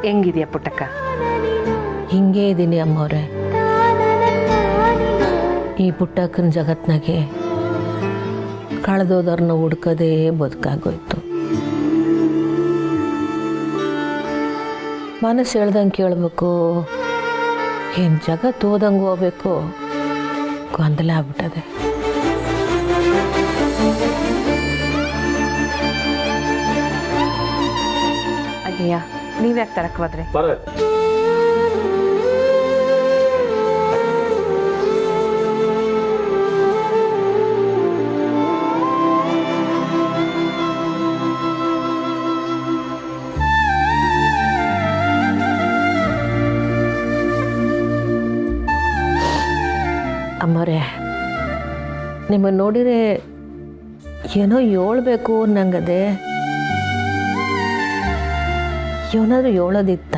ಹೆಂಗಿದೆಯಾ ಪುಟ್ಟಕ್ಕ? ಹಿಂಗೇ ಇದ್ದೀನಿ ಅಮ್ಮವ್ರೆ. ಈ ಪುಟ್ಟಕ್ಕನ ಜಗತ್ನಾಗೆ ಕಳೆದೋದವ್ರನ್ನ ಹುಡ್ಕೋದೇ ಬದುಕಾಗೋಯ್ತು. ಮನಸ್ಸು ಹೇಳ್ದಂಗೆ ಕೇಳಬೇಕು, ಏನು ಜಗತ್ತು ಹೋದಂಗೆ ಹೋಗ್ಬೇಕು, ಗೊಂದಲ ಆಗ್ಬಿಟ್ಟದೆ. ಅಯ್ಯಯ್ಯ, ನೀವ್ಯಾಕೆ ತರಕ್ಕೆ ಹೋದ್ರಿ? ಅಮ್ಮರೇ, ನಿಮ್ಮನ್ನು ನೋಡಿದರೆ ಏನೋ ಹೇಳ್ಬೇಕು ಅನ್ನಂಗದೆ. ಏನಾದರೂ ಹೇಳೋದಿತ್ತ?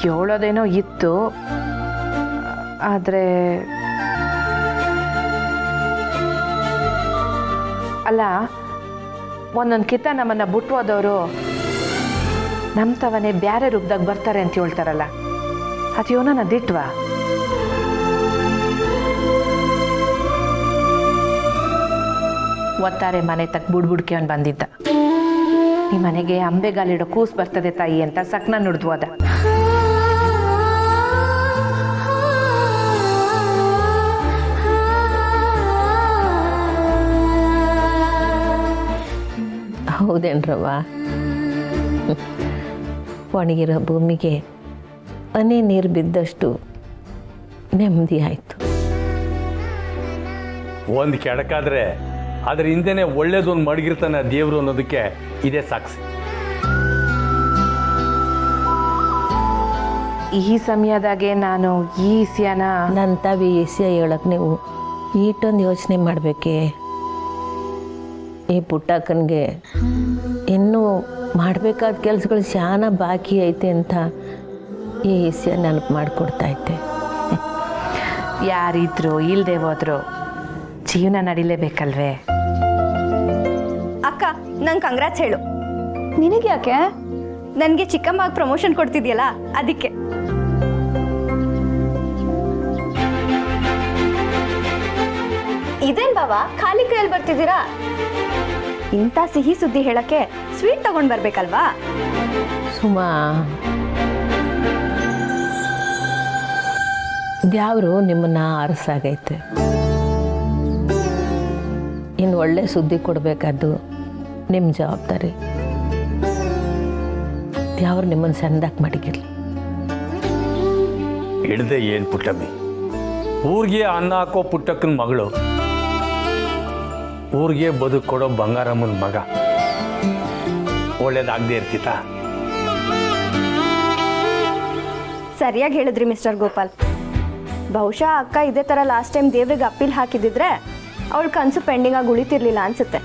ಹೇಳೋದೇನೋ ಇತ್ತು, ಆದರೆ ಅಲ್ಲ, ಒಂದೊಂದು ಕಿತ್ತ ನಮ್ಮನ್ನು ಬಿಟ್ಟು ಹೋದವರು ನಮ್ಮ ತವನೇ ಬ್ಯಾರೆ ರೂಪದಾಗ ಬರ್ತಾರೆ ಅಂತ ಹೇಳ್ತಾರಲ್ಲ, ಅದು ಏನೋ ದಿಟ್ವಾ? ಒತ್ತಾರೆ ಮನೆ ತಕ್ಕ ಬುಡ್ಬುಡ್ಕೆ ಅವ್ನು ಬಂದಿದ್ದ. ಈ ಮನೆಗೆ ಅಂಬೆಗಾಲಿಡೋ ಕೂಸು ಬರ್ತದೆ ತಾಯಿ ಅಂತ ಸಕ್ನ ನುಡ್ದು ಹೋದ. ಹೌದೇನ್ರವ್ವ? ಒಣಗಿರೋ ಭೂಮಿಗೆ ಹನಿ ನೀರು ಬಿದ್ದಷ್ಟು ನೆಮ್ಮದಿ ಆಯಿತು. ಒಂದು ಕೆಡಕಾದ್ರೆ ಅದ್ರ ಹಿಂದೆನೆ ಒಳ್ಳೇದೊಂದು ಮಡಗಿರ್ತಾನೆ ದೇವರು ಅನ್ನೋದಕ್ಕೆ ಇದೇ ಸಾಕ್ಷಿ. ಈ ಸಮಯದಾಗೆ ನಾನು ಈ ಇಸ್ಯಾನ ನನ್ನ ತಾವಿ ಇಸ್ಯ ಹೇಳಕ್ಕೆ ನೀವು ಈಟೊಂದು ಯೋಚನೆ ಮಾಡಬೇಕೆ. ಈ ಪುಟ್ಟಕ್ಕನಿಗೆ ಇನ್ನೂ ಮಾಡಬೇಕಾದ ಕೆಲಸಗಳು ಶಾನ ಬಾಕಿ ಐತೆ ಅಂತ ಈ ಇಸ್ಯ ನೆನಪು ಮಾಡಿಕೊಡ್ತೈತೆ. ಯಾರಿದ್ರು ಇಲ್ಲದೆ ಹೋದ್ರು ಜೀವನ ನಡಿಲೇಬೇಕಲ್ವೇ? ಅಕ್ಕ, ನಂಗೆ ಕಂಗ್ರಾಟ್ಸ್ ಹೇಳು. ನಿನಗೆ ಯಾಕೆ? ನನಗೆ ಚಿಕ್ಕಮ್ಮಗೆ ಪ್ರಮೋಷನ್ ಕೊಡ್ತಿದ್ಯಲ್ಲ ಅದಕ್ಕೆ. ಇದೇನ್ ಬಾವಾ, ಖಾಲಿ ಕೈಯಲ್ಲಿ ಬರ್ತಿದ್ದೀರಾ? ಇಂಥ ಸಿಹಿ ಸುದ್ದಿ ಹೇಳಕ್ಕೆ ಸ್ವೀಟ್ ತಗೊಂಡ್ ಬರ್ಬೇಕಲ್ವಾ? ಸುಮಾ, ದ್ಯಾವರು ನಿಮ್ಮನ್ನ ಅರಸಾಗೈತೆ. ಇನ್ನು ಒಳ್ಳೆ ಸುದ್ದಿ ಕೊಡಬೇಕಾದ್ದು ನಿಮ್ಮ ಜವಾಬ್ದಾರಿ. ದ್ಯಾವ್ರು ನಿಮ್ಮನ್ನು ಸಂದಾಕ್ ಮಾಡಿಗಿರ್ಲಿ. ಹಿಡ್ದೆ ಏನು ಪುಟ್ಟಮ್ಮಿ, ಊರಿಗೆ ಅನ್ನ ಹಾಕೋ ಪುಟ್ಟಕ್ಕನ ಮಗಳು, ಊರಿಗೆ ಬದುಕು ಕೊಡೋ ಬಂಗಾರಮ್ಮನ ಮಗ ಒಳ್ಳೇದಾಗದೆ ಇರ್ತಿತ್ತ? ಸರಿಯಾಗಿ ಹೇಳಿದ್ರಿ ಮಿಸ್ಟರ್ ಗೋಪಾಲ್. ಬಹುಶಃ ಅಕ್ಕ ಇದೇ ಥರ ಲಾಸ್ಟ್ ಟೈಮ್ ದೇವ್ರಿಗೆ ಅಪ್ಪೀಲ್ ಹಾಕಿದ್ದಿದ್ರೆ ಅವಳ ಕನಸು ಪೆಂಡಿಂಗ್ ಆಗಿ ಉಳಿತಿರ್ಲಿಲ್ಲ ಅನ್ಸುತ್ತೆ.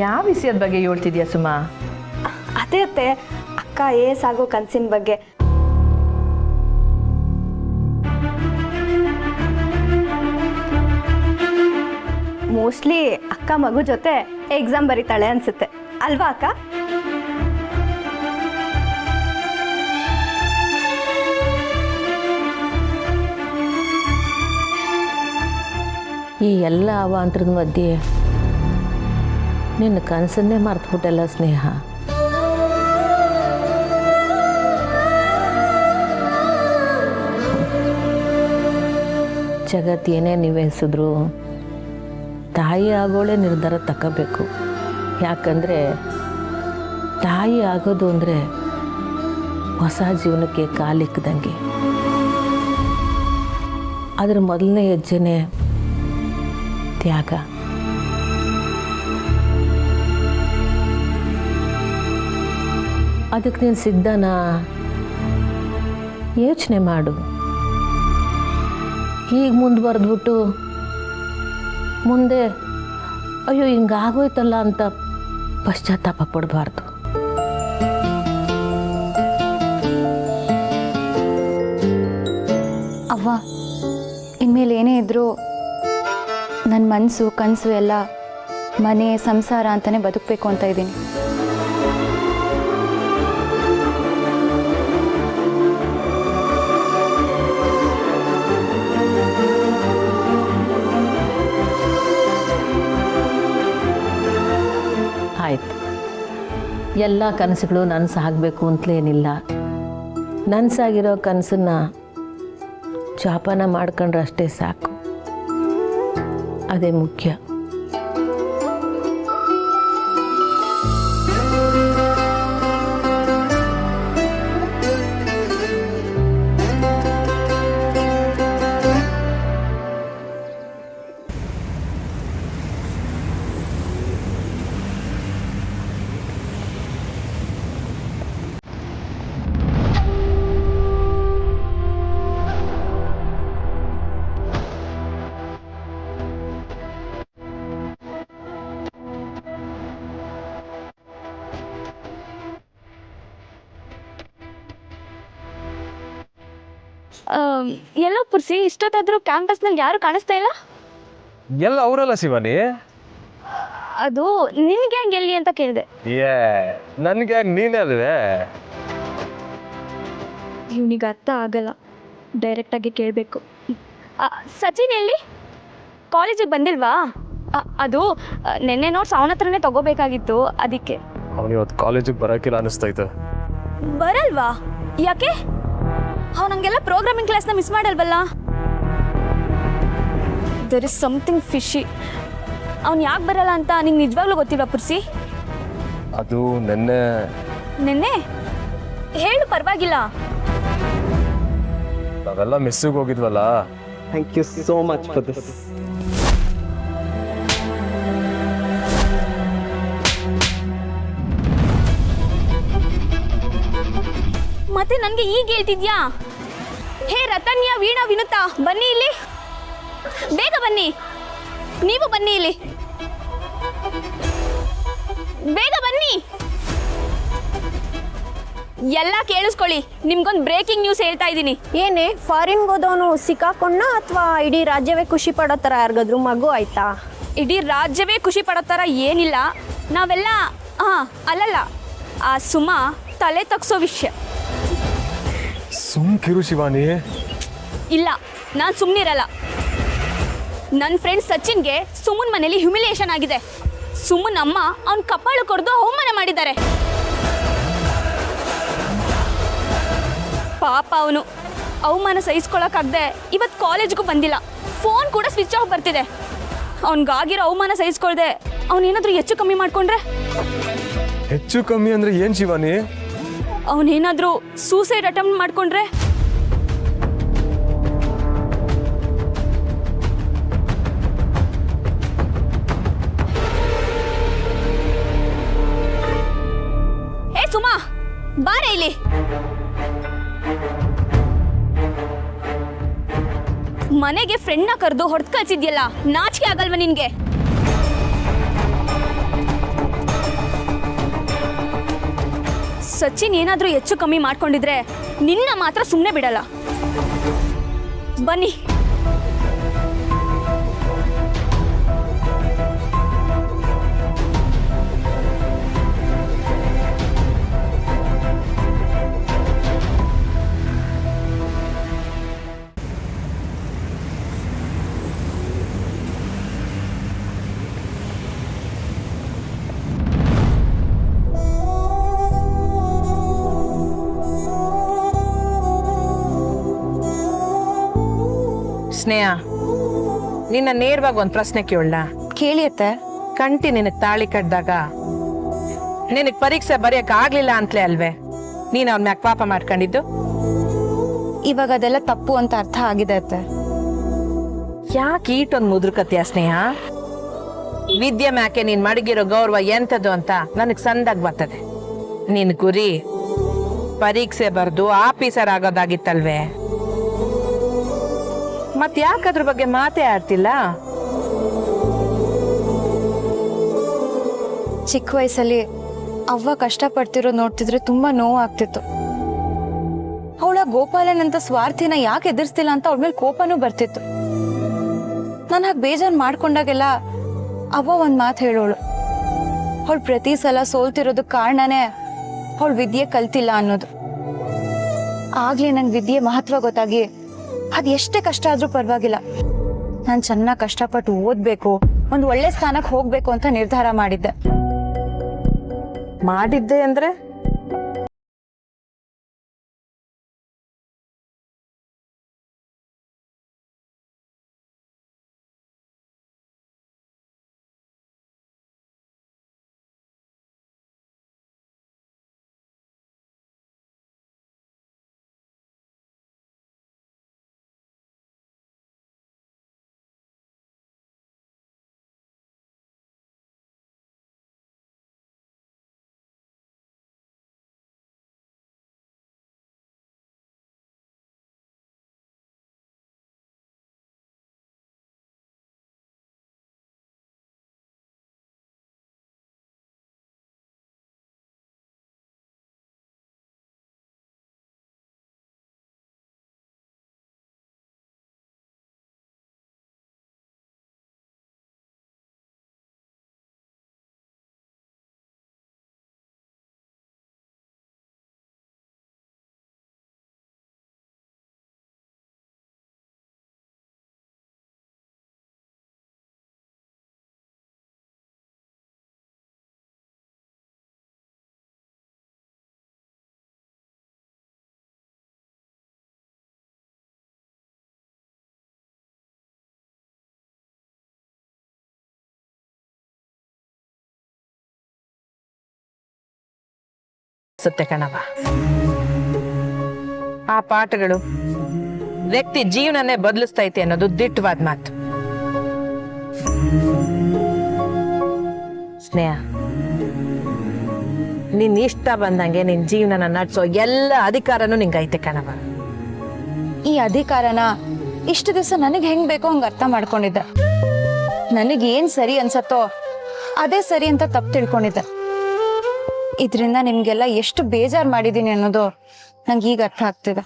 ಯಾವ ವಿಷಯದ ಬಗ್ಗೆ ಹೇಳ್ತಿದ್ಯಾ ಸುಮಾ? ಅದೇ ಅತ್ತೆ, ಅಕ್ಕ ಏಸ್ ಆಗೋ ಕನಸಿನ ಬಗ್ಗೆ. ಮೋಸ್ಟ್ಲಿ ಅಕ್ಕ ಮಗು ಜೊತೆ ಎಕ್ಸಾಮ್ ಬರೀತಾಳೆ ಅನ್ಸುತ್ತೆ ಅಲ್ವಾ ಅಕ್ಕ? ಈ ಎಲ್ಲ ಅವಾಂತರದ ಮಧ್ಯೆ ನಿನ್ನ ಕನಸನ್ನೇ ಮರ್ತುಬಿಟ್ಟಲ್ಲ ಸ್ನೇಹ. ಜಗತ್ತು ಏನೇ ನಿವೇಸಿದ್ರು ತಾಯಿ ಆಗೋಳೆ ನಿರ್ಧಾರ ತಗೋಬೇಕು. ಯಾಕಂದರೆ ತಾಯಿ ಆಗೋದು ಅಂದರೆ ಹೊಸ ಜೀವನಕ್ಕೆ ಕಾಲಿಕ್ಕದಂಗೆ. ಅದರ ಮೊದಲನೇ ಹೆಜ್ಜೆನೇ ತ್ಯಾಗ. ಅದಕ್ಕೆ ನೀನು ಸಿದ್ಧನಾ? ಯೋಚನೆ ಮಾಡು. ಈಗ ಮುಂದುವರೆದ್ಬಿಟ್ಟು ಮುಂದೆ ಅಯ್ಯೋ ಹಿಂಗಾಗೋಯ್ತಲ್ಲ ಅಂತ ಪಶ್ಚಾತ್ತಾಪ ಪಡಬಾರ್ದು. ಅವ್ವ, ಇನ್ಮೇಲೆ ಏನೇ ಇದ್ರೂ ನನ್ನ ಮನಸ್ಸು ಕನಸು ಎಲ್ಲ ಮನೆ ಸಂಸಾರ ಅಂತಲೇ ಬದುಕಬೇಕು ಅಂತ ಇದ್ದೀನಿ. ಆಯ್ತು, ಎಲ್ಲ ಕನಸುಗಳು ನನಸಾಗಬೇಕು ಅಂತಲೇನಿಲ್ಲ. ನನಸಾಗಿರೋ ಕನಸನ್ನ ಜಾಪಾನ ಮಾಡ್ಕೊಂಡ್ರೆ ಅಷ್ಟೇ ಸಾಕು, ಅದೇ ಮುಖ್ಯ. ಎಲ್ಲೋ ಪುರ್ಸಿ, ಇಷ್ಟೊತ್ತಾದ್ರೂ ಕ್ಯಾಂಪಸ್ನಲ್ಲಿ ಯಾರು ಕಾಣಿಸ್ತಾ ಇಲ್ಲ. ಎಲ್ಲ ಅವರಲ್ಲ ಶಿವಾನಿ. ಅದು ನಿನ್ಗೆ ಹೆಂಗೆ ಎಲ್ಲಿ ಅಂತ ಕೇಳಿದೆ. ನನ್ಗೆ ನೀನೇ ಅಲ್ವೇ. ಇವನಿಗೆ ಅರ್ಥ ಆಗಲ್ಲ, ಡೈರೆಕ್ಟಾಗಿ ಕೇಳಬೇಕು. ಸಚಿನ್ ಎಲ್ಲಿ? ಕಾಲೇಜಿಗೆ ಬಂದಿಲ್ವಾ? ಅದು ನೆನ್ನೆ ನೋಟ್ಸ್ ಅವನ ಹತ್ರನೇ ತಗೋಬೇಕಾಗಿತ್ತು, ಅದಕ್ಕೆ. ಅವನು ಇವತ್ತು ಕಾಲೇಜಿಗೆ ಬರೋಕ್ಕಿಲ್ಲ ಅನಿಸ್ತೈತೆ. ಬರಲ್ವಾ? ಯಾಕೆ? ಅವನಂಗೆಲ್ಲ ಪ್ರೋಗ್ರಾಮಿಂಗ್ ಕ್ಲಾಸ್ನ ಮಿಸ್ ಮಾಡಲ್ವಲ್ಲ? There is something fishy. ಅವ್ನು ಯಾಕೆ ಬರಲ್ಲ ಅಂತ ನಿಂಗೆ ನಿಜವಾಗ್ಲೂ ಗೊತ್ತಿಲ್ವಾ ಪುರ್ಸಿ? ಅದು ನೆನ್ನೆ ಹೇಳು, ಪರವಾಗಿಲ್ಲ. ನಾವೆಲ್ಲ ಮಿಸ್ಸಿಗೆ ಹೋಗಿದ್ವಲ್ಲ. Thank you so much for this. ಮತ್ತೆ ನನಗೆ ಈಗ ಹೇಳ್ತಿದ್ಯಾ? ಹೇ ರತನ್ಯ, ವೀಣಾ, ವಿನುತಾ, ಬನ್ನಿ ಇಲ್ಲಿ, ಬೇಗ ಬನ್ನಿ. ನೀವು ಬನ್ನಿ ಇಲ್ಲಿ, ಬೇಗ ಬನ್ನಿ. ಎಲ್ಲ ಕೇಳಿಸ್ಕೊಳ್ಳಿ, ನಿಮ್ಗೊಂದು ಬ್ರೇಕಿಂಗ್ ನ್ಯೂಸ್ ಹೇಳ್ತಾ ಇದ್ದೀನಿ. ಏನೇ ಫಾರಿನ್ಗೆ ಹೋದವನು ಸಿಕ್ಕಾಕೊಂಡ ಅಥವಾ ಇಡೀ ರಾಜ್ಯವೇ ಖುಷಿ ಪಡೋ ಥರ ಯಾರಿಗಾದ್ರೂ ಮಗು ಆಯ್ತಾ? ಇಡೀ ರಾಜ್ಯವೇ ಖುಷಿ ಪಡೋ ಥರ ಏನಿಲ್ಲ, ನಾವೆಲ್ಲ ಅಲ್ಲಲ್ಲ, ಆ ಸುಮಾ ತಲೆ ತಗ್ಸೋ ವಿಷಯ. ಸುಮ್ಕಿರು ಶಿವಾನಿ. ಇಲ್ಲ, ನಾನು ಸುಮ್ಮನಿರಲ್ಲ. ನನ್ನ ಫ್ರೆಂಡ್ ಸಚಿನ್ಗೆ ಸುಮನ್ ಮನೇಲಿ ಹ್ಯುಮಿಲಿಯೇಷನ್ ಆಗಿದೆ. ಸುಮನ್ ಅಮ್ಮ ಅವ್ನ ಕಪಾಳು ಕೊರೆದು ಅವಮಾನ ಮಾಡಿದ್ದಾರೆ. ಪಾಪ ಅವನು ಅವಮಾನ ಸಹಿಸ್ಕೊಳಕ್ಕಾಗದೆ ಇವತ್ತು ಕಾಲೇಜ್ಗೂ ಬಂದಿಲ್ಲ. ಫೋನ್ ಕೂಡ ಸ್ವಿಚ್ ಆಫ್ ಬರ್ತಿದೆ. ಅವನಿಗಾಗಿರೋ ಅವಮಾನ ಸಹಿಸ್ಕೊಳ್ದೆ ಅವನೇನಾದ್ರೂ ಹೆಚ್ಚು ಕಮ್ಮಿ ಮಾಡ್ಕೊಂಡ್ರೆ? ಹೆಚ್ಚು ಕಮ್ಮಿ ಅಂದ್ರೆ ಏನ್ ಶಿವಾನಿ? ಅವನೇನಾದ್ರೂ ಸೂಸೈಡ್ ಅಟೆಂಪ್ಟ್ ಮಾಡ್ಕೊಂಡ್ರೆ? ಏ ಸುಮಾ, ಬಾರೆ ಇಲ್ಲಿ. ಮನೆಗೆ ಫ್ರೆಂಡ್ನ ಕರೆದು ಹೊಡೆದು ಕಳ್ಸಿದ್ಯಲ್ಲ, ನಾಚಿಕೆ ಆಗಲ್ವಾ ನಿನ್ಗೆ? ಸಚಿನ್ ಏನಾದ್ರೂ ಹೆಚ್ಚು ಕಮ್ಮಿ ಮಾಡ್ಕೊಂಡಿದ್ರೆ ನಿನ್ನ ಮಾತ್ರ ಸುಮ್ಮನೆ ಬಿಡಲ್ಲ. ಬನ್ನಿ. ಸ್ನೇಹ, ನಿನ್ನ ನೇರವಾಗಿ ಒಂದು ಪ್ರಶ್ನೆ ಕೇಳಲ್ಲ? ಕೇಳಿ ಅತ್ತೆ. ಕಂಟಿ ನಿನಗೆ ತಾಳಿ ಕಟ್ಟಿದಾಗ ನಿನಗೆ ಪರೀಕ್ಷೆ ಬರೆಯಕ್ಕೆ ಆಗ್ಲಿಲ್ಲ ಅಂತಲೇ ಅಲ್ವೇ ನೀನು ಅವ್ನ ಮ್ಯಾಕ್ ಪಾಪ ಮಾಡ್ಕೊಂಡಿದ್ದು? ಇವಾಗ ಅದೆಲ್ಲ ತಪ್ಪು ಅಂತ ಅರ್ಥ ಆಗಿದೆ ಅತ್ತೆ. ಯಾಕೆ ಈಟೊಂದು ಮುದುರ್ಕತ್ತೀಯ ಸ್ನೇಹ? ವಿದ್ಯೆ ಮ್ಯಾಕೆ ನೀನ್ ಮಡಗಿರೋ ಗೌರವ ಎಂಥದ್ದು ಅಂತ ನನಗೆ ಸಂದಾಗ ಬರ್ತದೆ. ನಿನ್ ಗುರಿ ಪರೀಕ್ಷೆ ಬರೆದು ಆಫೀಸರ್ ಆಗೋದಾಗಿತ್ತಲ್ವೇ? ಮತ್ ಯಾಕದ್ರ ಬಗ್ಗೆ ಮಾತೇ ಆಡ್ತಿಲ್ಲ? ಚಿಕ್ಕ ವಯಸ್ಸಲ್ಲಿ ಅವ್ವ ಕಷ್ಟಪಡ್ತಿರೋ ನೋಡ್ತಿದ್ರೆ ತುಂಬಾ ನೋವು ಆಗ್ತಿತ್ತು. ಅವಳ ಗೋಪಾಲನ್ ಅಂತ ಸ್ವಾರ್ಥಿನ ಯಾಕೆ ಎದುರಿಸ್ತಿಲ್ಲ ಅಂತ ಅವಳ ಮೇಲೆ ಕೋಪನೂ ಬರ್ತಿತ್ತು. ನಾನು ಹಾಗೆ ಬೇಜಾರು ಮಾಡ್ಕೊಂಡಾಗೆಲ್ಲ ಅವ್ವ ಒಂದು ಮಾತು ಹೇಳೋಳು, ಅವಳು ಪ್ರತಿ ಸಲ ಸೋಲ್ತಿರೋದಕ್ಕೆ ಕಾರಣನೇ ಅವಳು ವಿದ್ಯೆ ಕಲ್ತಿಲ್ಲ ಅನ್ನೋದು. ಆಗ್ಲೇ ನಂಗೆ ವಿದ್ಯೆ ಮಹತ್ವ ಗೊತ್ತಾಗಿ ಅದು ಎಷ್ಟೇ ಕಷ್ಟ ಆದ್ರೂ ಪರವಾಗಿಲ್ಲ, ನಾನು ಚೆನ್ನಾಗಿ ಕಷ್ಟಪಟ್ಟು ಓದಬೇಕು, ಒಂದು ಒಳ್ಳೆ ಸ್ಥಾನಕ್ಕೆ ಹೋಗ್ಬೇಕು ಅಂತ ನಿರ್ಧಾರ ಮಾಡಿದ್ದೆ. ಮಾಡಿದ್ದೆ ಅಂದ್ರೆ ಸುತ್ತೆ ಕಣವ. ಆ ಪಾಠಗಳು ವ್ಯಕ್ತಿ ಜೀವನನೇ ಬದಲಿಸ್ತೈತೆ ಅನ್ನೋದು ದಿಟ್ಟವಾದ ಮಾತು. ಸ್ನೇಹ, ನಿನ್ ಇಷ್ಟ ಬಂದಂಗೆ ನಿನ್ ಜೀವನನ ನಡ್ಸೋ ಎಲ್ಲ ಅಧಿಕಾರನೂ ನಿಂಗೈತೆ ಕಣವ. ಈ ಅಧಿಕಾರನ ಇಷ್ಟು ದಿವಸ ನನಗೆ ಹೆಂಗ್ ಬೇಕೋ ಹಂಗೆ ಅರ್ಥ ಮಾಡ್ಕೊಂಡಿದ್ದೆ. ನನಗೇನ್ ಸರಿ ಅನ್ಸತ್ತೋ ಅದೇ ಸರಿ ಅಂತ ತಪ್ಪು ತಿಳ್ಕೊಂಡಿದ್ದೆ. ಇದರಿಂದ ನಿಮ್ಗೆಲ್ಲ ಎಷ್ಟು ಬೇಜಾರು ಮಾಡಿದೀನಿ ಅನ್ನೋದು ನಂಗೆ ಈಗ ಅರ್ಥ ಆಗ್ತಿದೆ.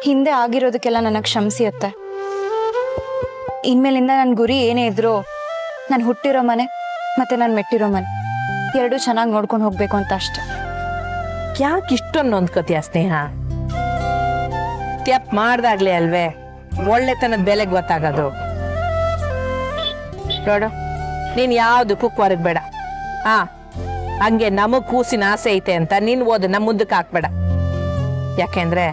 ಹಿಂದೆ ಆಗಿರೋದಕ್ಕೆಲ್ಲ ನನಗೆ ಕ್ಷಮಿಸಿ ಅತ್ತೆ. ಇನ್ಮೇಲಿಂದ ನನ್ನ ಗುರಿ ಏನೇ ಇದ್ರು ನಾನು ಹುಟ್ಟಿರೋ ಮನೆ ಮತ್ತೆ ನಾನು ಮೆಟ್ಟಿರೋ ಮನೆ ಎರಡೂ ಚೆನ್ನಾಗಿ ನೋಡ್ಕೊಂಡು ಹೋಗ್ಬೇಕು ಅಂತ ಅಷ್ಟೆ. ಯಾಕೆ ಇಷ್ಟೊಂದು ನೊಂದ್ಕೋತೀಯ ಸ್ನೇಹ? ತ್ಯಪ್ ಮಾಡ್ದಾಗ್ಲೇ ಅಲ್ವೇ ಒಳ್ಳೆತನದ ಬೆಲೆಗೆ ಗೊತ್ತಾಗೋದು. ನೋಡು, ನೀನ್ ಯಾವ್ದಕ್ಕೂ ಕೊರಗಬೇಡ. ಹಂಗೆ ನಮಗ್ ಕೂಸಿನ ಆಸೆ ಐತೆ ಅಂತ ನೀನ್ ಓದನ್ನ ಮುಂದಕ್ಕೆ ಹಾಕ್ಬೇಡ. ಯಾಕೆಂದ್ರೆ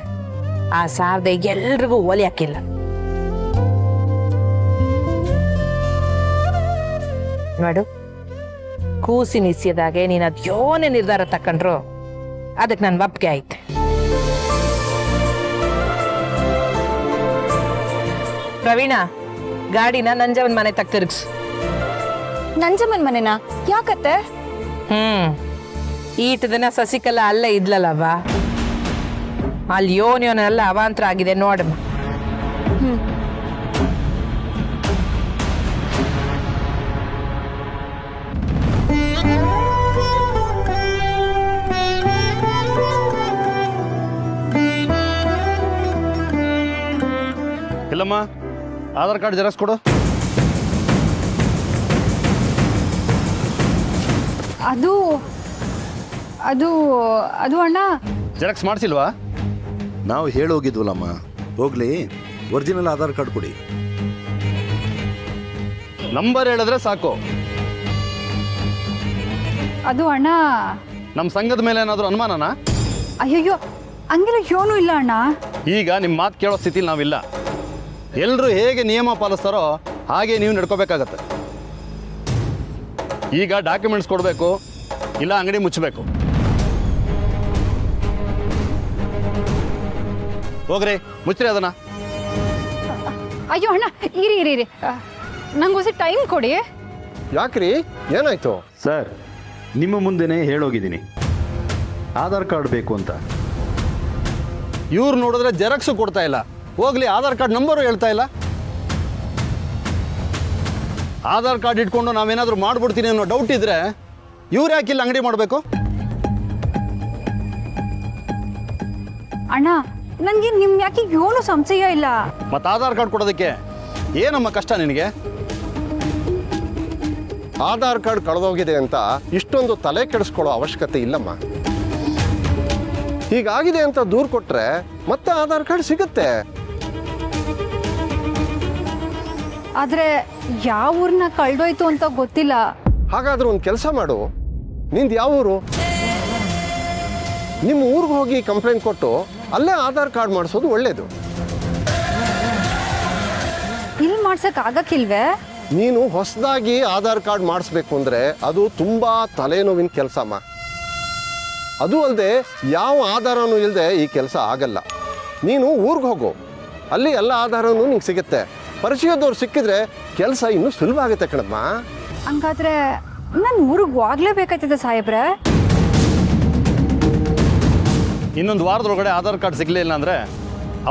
ಆ ಸಾರದೆ ಎಲ್ರಿಗೂ ಒಲಿ ಹಾಕಿಲ್ಲ. ನೋಡು, ಕೂಸಿನ ಇಸಿಯದಾಗೆ ನೀನ್ ಅದ್ ಯೋನೇ ನಿರ್ಧಾರ ತಕೊಂಡ್ರು ಅದಕ್ಕೆ ನನ್ ಒಪ್ಪಿಗೆ ಐತೆ. ಪ್ರವೀಣ, ಗಾಡಿನ ನಂಜವನ್ ಮನೆ ತಕ್ಕ ತಿರುಗ್ಸು. ನಂಜಮ್ಮನ್ ಮನೆನಾ? ಯಾಕತ್ತೆ? ಈಟ ದಿನ ಸಸಿಕಲ್ಲ ಅಲ್ಲೇ ಇದ್ಲಲ್ಲವ, ಅಲ್ಲಿ ಯೋನೆಲ್ಲ ಅವಾಂತರ ಆಗಿದೆ ನೋಡಮ್ಮ. ಇಲ್ಲಮ್ಮ, ಆಧಾರ್ ಕಾರ್ಡ್ ಜೆರಾಕ್ಸ್ ಕೊಡು. ಅದು ಅದು ಅದು ಅಣ್ಣ, ಜೆರಾಕ್ಸ್ ಮಾಡಿಸಿಲ್ವಾ? ನಾವು ಹೇಳೋಗಿದ್ವಲ್ಲಮ್ಮ, ಹೋಗ್ಲಿ ಒರಿಜಿನಲ್ ಆಧಾರ್ ಕಾರ್ಡ್ ಕೊಡಿ. ನಂಬರ್ ಹೇಳಿದ್ರೆ ಸಾಕು. ಅದು ಅಣ್ಣ, ನಮ್ಮ ಸಂಘದ ಮೇಲೆ ಏನಾದರೂ ಅನುಮಾನನಾ? ಅಯ್ಯಯ್ಯೋ, ಹಂಗೆಲ್ಲ ಏನೂ ಇಲ್ಲ ಅಣ್ಣ. ಈಗ ನಿಮ್ಮ ಮಾತು ಕೇಳೋ ಸ್ಥಿತಿಲಿ ನಾವಿಲ್ಲ. ಎಲ್ಲರೂ ಹೇಗೆ ನಿಯಮ ಪಾಲಿಸ್ತಾರೋ ಹಾಗೆ ನೀವು ನಡ್ಕೋಬೇಕಾಗತ್ತೆ. ಈಗ ಡಾಕ್ಯುಮೆಂಟ್ಸ್ ಕೊಡಬೇಕು, ಇಲ್ಲ ಅಂಗಡಿ ಮುಚ್ಚಬೇಕು. ಹೋಗ್ರಿ, ಮುಚ್ಚ್ರಿ ಅದನ್ನ. ಅಯ್ಯೋ ಅಣ್ಣ, ಇರಿ ಇರಿ ಇರಿ, ನಂಗೆ ಟೈಮ್ ಕೊಡಿ. ಯಾಕ್ರಿ, ಏನಾಯ್ತು? ಸರ್, ನಿಮ್ಮ ಮುಂದೆನೇ ಹೇಳೋಗಿದ್ದೀನಿ ಆಧಾರ್ ಕಾರ್ಡ್ ಬೇಕು ಅಂತ. ಇವ್ರು ನೋಡಿದ್ರೆ ಜೆರಾಕ್ಸು ಕೊಡ್ತಾ ಇಲ್ಲ, ಹೋಗ್ಲಿ ಆಧಾರ್ ಕಾರ್ಡ್ ನಂಬರು ಹೇಳ್ತಾ ಇಲ್ಲ. ಆಧಾರ್ ಕಾರ್ಡ್ ಇಟ್ಕೊಂಡು ನಾವೇನಾದರೂ ಮಾಡ್ಬಿಡ್ತೀನಿ ಅನ್ನೋ ಡೌಟ್ ಇದ್ರೆ ಇವ್ರು ಯಾಕಿಲ್ಲ ಅಂಗಡಿ ಮಾಡಬೇಕು? ಅಣ್ಣ, ನನಗೆ ನಿಮ್ ಯಾಕೆ ಏನೂ ಸಂಶಯ ಇಲ್ಲ. ಮತ್ತು ಆಧಾರ್ ಕಾರ್ಡ್ ಕೊಡೋದಕ್ಕೆ ಏನಮ್ಮ ಕಷ್ಟ ನಿನಗೆ? ಆಧಾರ್ ಕಾರ್ಡ್ ಕಳೆದೋಗಿದೆ ಅಂತ ಇಷ್ಟೊಂದು ತಲೆ ಕೆಡಿಸ್ಕೊಳ್ಳೋ ಅವಶ್ಯಕತೆ ಇಲ್ಲಮ್ಮ. ಹೀಗಾಗಿದೆ ಅಂತ ದೂರು ಕೊಟ್ರೆ ಮತ್ತೆ ಆಧಾರ್ ಕಾರ್ಡ್ ಸಿಗುತ್ತೆ. ಆದ್ರೆ ಯಾವ ಊರ್ನ ಕಳ್ದೋಯ್ತು ಅಂತ ಗೊತ್ತಿಲ್ಲ. ಹಾಗಾದ್ರೆ ಒಂದು ಕೆಲಸ ಮಾಡು, ನಿಂದು ಯಾವ ಊರು? ನಿಮ್ಮ ಊರಿಗೆ ಹೋಗಿ ಕಂಪ್ಲೇಂಟ್ ಕೊಟ್ಟು ಅಲ್ಲೇ ಆಧಾರ್ ಕಾರ್ಡ್ ಮಾಡಿಸೋದು ಒಳ್ಳೇದು. ಇಲ್ಲಿ ಮಾಡ್ಸಕ್ ಆಗಕ್ಕಿಲ್ವೇ? ನೀನು ಹೊಸದಾಗಿ ಆಧಾರ್ ಕಾರ್ಡ್ ಮಾಡಿಸ್ಬೇಕು ಅಂದರೆ ಅದು ತುಂಬ ತಲೆನೋವಿನ ಕೆಲಸಮ್ಮ. ಅದು ಅಲ್ಲದೆ ಯಾವ ಆಧಾರನೂ ಇಲ್ಲದೆ ಈ ಕೆಲಸ ಆಗಲ್ಲ. ನೀನು ಊರಿಗೆ ಹೋಗು, ಅಲ್ಲಿ ಎಲ್ಲ ಆಧಾರನೂ ನಿಂಗೆ ಸಿಗುತ್ತೆ. ಪರಿಚಯದವ್ರು ಸಿಕ್ಕಿದ್ರೆ ಕೆಲಸ ಇನ್ನೂ ಸುಲಭ ಆಗುತ್ತೆ ಕಣಮ್ಮ. ಹಂಗಾದ್ರೆ ನಾನು ಊರಿಗೆ ಹೋಗ್ಲೇಬೇಕಾಯ್ತದೆ ಸಾಹೇಬ್ರೆ. ಇನ್ನೊಂದು ವಾರದೊಳಗಡೆ ಆಧಾರ್ ಕಾರ್ಡ್ ಸಿಗಲಿಲ್ಲ ಅಂದರೆ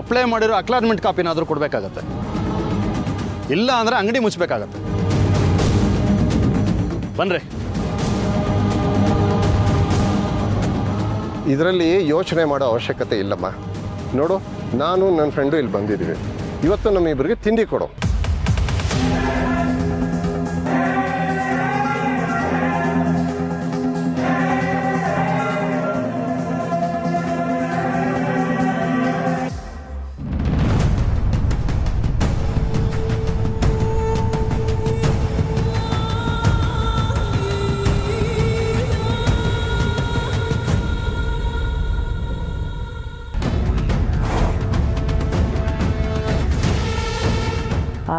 ಅಪ್ಲೈ ಮಾಡಿರೋ ಅಕ್ಲಾರ್ಮೆಂಟ್ ಕಾಪಿನಾದರೂ ಕೊಡಬೇಕಾಗತ್ತೆ. ಇಲ್ಲ ಅಂದರೆ ಅಂಗಡಿ ಮುಚ್ಚಬೇಕಾಗತ್ತೆ. ಬನ್ರಿ. ಇದರಲ್ಲಿ ಯೋಚನೆ ಮಾಡೋ ಅವಶ್ಯಕತೆ ಇಲ್ಲಮ್ಮ. ನೋಡು, ನಾನು ನನ್ನ ಫ್ರೆಂಡು ಇಲ್ಲಿ ಬಂದಿದ್ದೀವಿ. ಇವತ್ತು ನಮ್ಮಿಬ್ಬರಿಗೆ ತಿಂಡಿ ಕೊಡು.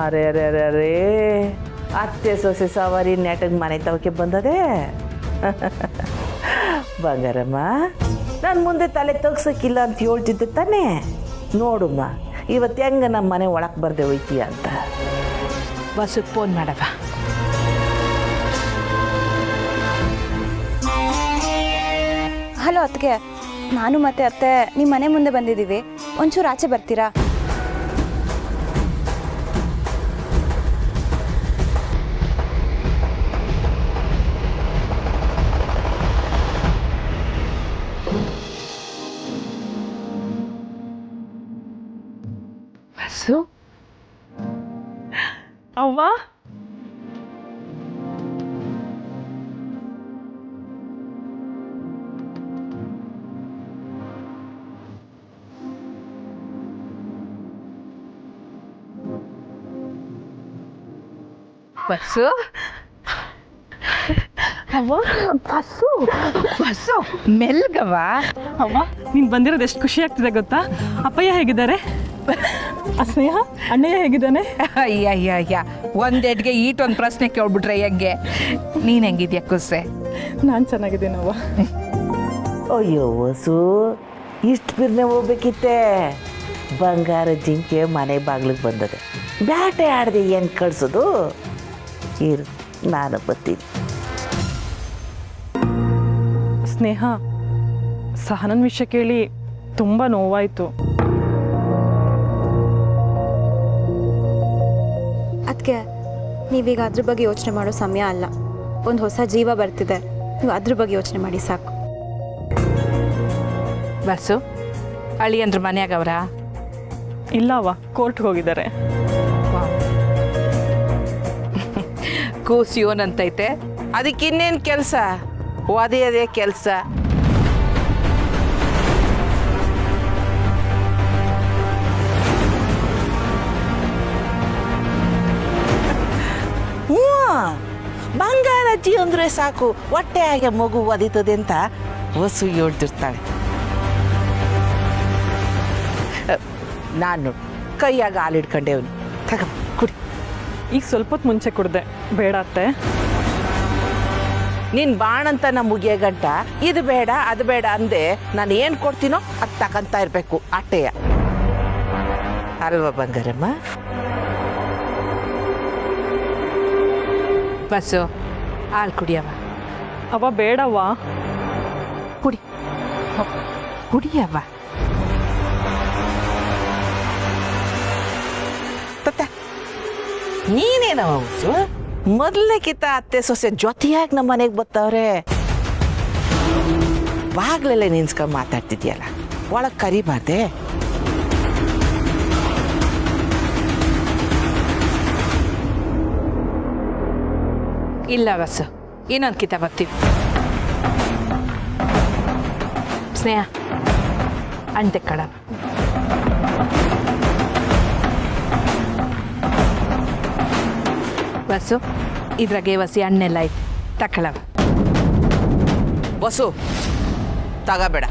ಅರೆ ಅರೆ ಅರೆ ಅರೇ, ಅತ್ತೆ ಸೊಸೆ ಸವಾರಿ ನೆಟಗೆ ಮನೆ ತವಕ್ಕೆ ಬಂದದೆ. ಬಂಗಾರಮ್ಮ, ನಾನು ಮುಂದೆ ತಲೆ ತಗ್ಸಕ್ಕಿಲ್ಲ ಅಂತ ಹೇಳ್ತಿದ್ದೆ ತಾನೇ. ನೋಡುಮ್ಮ, ಇವತ್ತು ಹೆಂಗೆ ನಮ್ಮ ಮನೆ ಒಳಗೆ ಬರ್ದೆ ಹೋಯ್ತೀಯ ಅಂತ. ಬಸ್ಸಿಗೆ ಫೋನ್ ಮಾಡವ. ಹಲೋ ಅತ್ತಿಗೆ, ನಾನು ಮತ್ತೆ ಅತ್ತೆ ನಿಮ್ಮ ಮನೆ ಮುಂದೆ ಬಂದಿದ್ದೀವಿ. ಒಂಚೂರು ಆಚೆ ಬರ್ತೀರಾ? ಬಸ್ಸು ಅವ್ವ, ಬಸ್ಸು ಅವ್ವ, ಬಸ್ಸು ಬಸ್ಸು ಮೆಲ್ಗವ. ಅವ್ವ, ನೀನು ಬಂದಿರೋದು ಎಷ್ಟು ಖುಷಿ ಆಗ್ತಿದೆ ಗೊತ್ತಾ? ಅಪ್ಪಯ್ಯ ಹೇಗಿದ್ದಾರೆ? ಸ್ನೇಹ ಅಣ್ಣಯ್ಯ ಹೇಗಿದ್ದಾನೆ? ಅಯ್ಯ ಒಂದೆಡ್ಗೆ ಈಟೊಂದು ಪ್ರಶ್ನೆ ಕೇಳ್ಬಿಟ್ರೆ ಹೆಂಗೆ? ನೀನು ಹೆಂಗಿದ್ಯಾ ಕುಸ್ಸೆ? ನಾನು ಚೆನ್ನಾಗಿದ್ದೀನವ್ವ. ಅಯ್ಯೋ ವಸು, ಇಷ್ಟು ಬಿರ್ನೆ ಹೋಗ್ಬೇಕಿತ್ತೆ. ಬಂಗಾರ ಜಿಂಕೆ ಮನೆ ಬಾಗಿಲಿಗೆ ಬಂದದೆ. ಬ್ಯಾಟೆ ಆಡದೆ ಏನು ಕಳ್ಸೋದು? ಇರು, ನಾನು ಬರ್ತೀನಿ. ಸ್ನೇಹ, ಸಹನನ ವಿಷಯ ಕೇಳಿ ತುಂಬ ನೋವಾಯಿತು. ಅದಕ್ಕೆ ನೀವೀಗ ಅದ್ರ ಬಗ್ಗೆ ಯೋಚನೆ ಮಾಡೋ ಸಮಯ ಅಲ್ಲ. ಒಂದು ಹೊಸ ಜೀವ ಬರ್ತಿದೆ, ನೀವು ಅದ್ರ ಬಗ್ಗೆ ಯೋಚನೆ ಮಾಡಿ ಸಾಕು. ಬಸ್ಸು, ಅಳಿಯಂದ್ರ ಮನ್ಯಾಗವ್ರ? ಇಲ್ಲವ್ವ, ಕೋರ್ಟ್ಗೆ ಹೋಗಿದ್ದಾರೆ. ಕೂಸು ಯೋನಂತೈತೆ, ಅದಕ್ಕೆ ಇನ್ನೇನು ಕೆಲಸ? ಅದೇ ಕೆಲಸ. ಬಂಗಾರಜ್ಜಿ ಅಂದರೆ ಸಾಕು, ಹೊಟ್ಟೆ ಹಾಗೆ ಮಗು ಒದಿತದೆ ಅಂತ ವಸು ಹೇಳ್ತಿರ್ತಾಳೆ. ನಾನು ಕೈಯಾಗ ಹಾಲು ಹಿಡ್ಕೊಂಡೇವ್ನು, ತಗ ಕುಡಿ. ಈಗ ಸ್ವಲ್ಪ ಹೊತ್ತು ಮುಂಚೆ ಕುಡ್ದೆ, ಬೇಡ ಅತ್ತೆ. ನೀನು ಬಾಣಂತ ನಮ್ಮ ಮುಗಿಯ ಗಂಟ ಇದು ಬೇಡ ಅದು ಬೇಡ ಅಂದೆ, ನಾನು ಏನು ಕೊಡ್ತೀನೋ ಅದು ತಗೊಂತ ಇರಬೇಕು, ಅಟ್ಟೆಯ ಅಲ್ವಾ ಬಂಗಾರಮ್ಮ? ಬಸ್ಸು, ಹಾಲು ಕುಡಿಯವ. ಅವ್ವ ಬೇಡವ್ವ. ಕುಡಿ, ಕುಡಿಯವ. ನೀನೇನವ ಹುಸು, ಮೊದಲನೇಕಿಂತ ಅತ್ತೆ ಸೊಸೆ ಜೊತೆಯಾಗಿ ನಮ್ಮ ಮನೆಗೆ ಬರ್ತಾವ್ರೆ. ಬಾಗ್ಲೆಲ್ಲ ನಿನ್ಸ್ಕೊಂಡು ಮಾತಾಡ್ತಿದ್ಯಲ್ಲ, ಒಳಗೆ ಕರಿಬಾರ್ದೆ? ಇಲ್ಲ ಬಸ್ಸು, ಇನ್ನೊಂದು ಕಿತ ಬರ್ತೀವಿ. ಸ್ನೇಹ ಅಂತೆ ಕಡ ಬಸ್ಸು, ಇದ್ರಾಗೆ ವಸಿ ಹಣ್ಣೆಲ್ಲ ಐತೆ, ತಕ್ಕಳವ. ಬಸ್ಸು ತಗಬೇಡ.